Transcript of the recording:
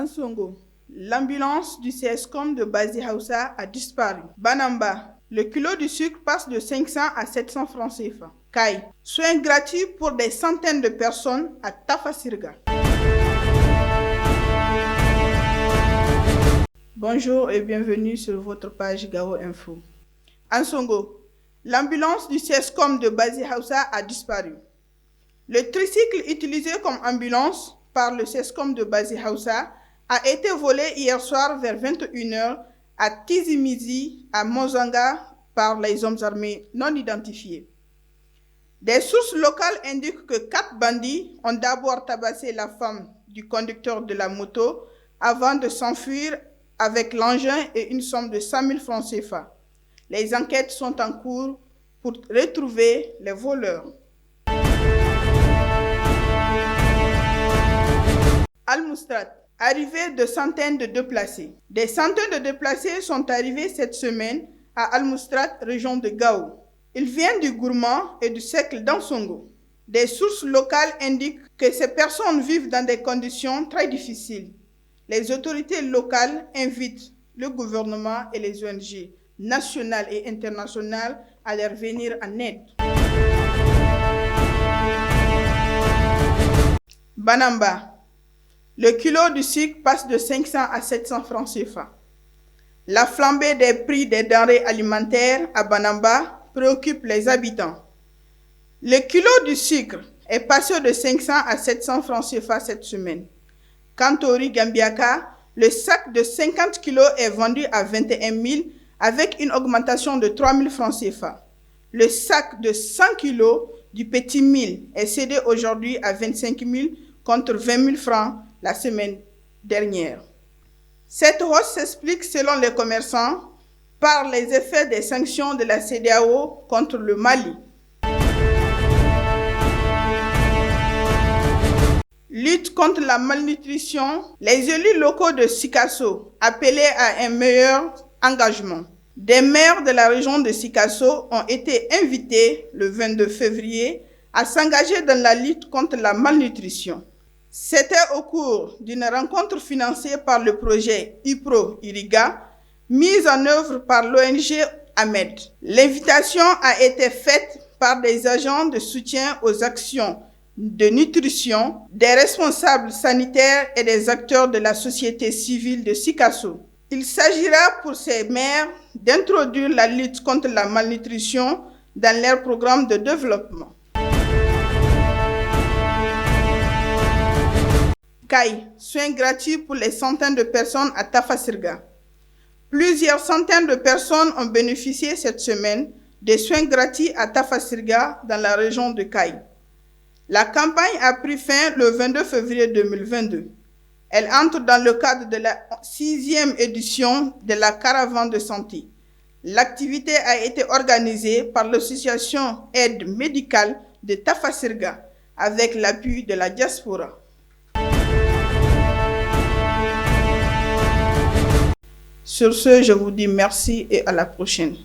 Ansongo, l'ambulance du CSCOM de Bazi Hausa a disparu. Banamba, le kilo du sucre passe de 500 à 700 francs CFA. Kai, soins gratuits pour des centaines de personnes à Tafasirga. Bonjour et bienvenue sur votre page Gao Info. Ansongo, l'ambulance du CSCOM de Bazi Hausa a disparu. Le tricycle utilisé comme ambulance par le CSCOM de Bazi Hausa a été volé hier soir vers 21 h à Tizimizi, à Mozanga, par les hommes armés non identifiés. Des sources locales indiquent que 4 bandits ont d'abord tabassé la femme du conducteur de la moto avant de s'enfuir avec l'engin et une somme de 100 000 francs CFA. Les enquêtes sont en cours pour retrouver les voleurs. Al-Moustrat, arrivée de centaines de déplacés. Des centaines de déplacés sont arrivés cette semaine à Al-Moustrat, région de Gao. Ils viennent du Gourmand et du cercle d'Ansongo. Des sources locales indiquent que ces personnes vivent dans des conditions très difficiles. Les autorités locales invitent le gouvernement et les ONG nationales et internationales à leur venir en aide. Banamba, le kilo du sucre passe de 500 à 700 francs CFA. La flambée des prix des denrées alimentaires à Banamba préoccupe les habitants. Le kilo du sucre est passé de 500 à 700 francs CFA cette semaine. Quant au riz Gambiaka, le sac de 50 kg est vendu à 21 000 avec une augmentation de 3 000 francs CFA. Le sac de 100 kg du petit mil est cédé aujourd'hui à 25 000 contre 20 000 francs la semaine dernière. Cette hausse s'explique, selon les commerçants, par les effets des sanctions de la CEDEAO contre le Mali. Lutte contre la malnutrition, les élus locaux de Sikasso appelaient à un meilleur engagement. Des maires de la région de Sikasso ont été invités le 22 février à s'engager dans la lutte contre la malnutrition. C'était au cours d'une rencontre financée par le projet IPRO-IRIGA, mise en œuvre par l'ONG AMED. L'invitation a été faite par des agents de soutien aux actions de nutrition, des responsables sanitaires et des acteurs de la société civile de Sikasso. Il s'agira pour ces maires d'introduire la lutte contre la malnutrition dans leur programme de développement. Kai, soins gratuits pour les centaines de personnes à Tafasirga. Plusieurs centaines de personnes ont bénéficié cette semaine des soins gratuits à Tafasirga dans la région de Kai. La campagne a pris fin le 22 février 2022. Elle entre dans le cadre de la 6e édition de la caravane de santé. L'activité a été organisée par l'association Aide médicale de Tafasirga avec l'appui de la diaspora. Sur ce, je vous dis merci et à la prochaine.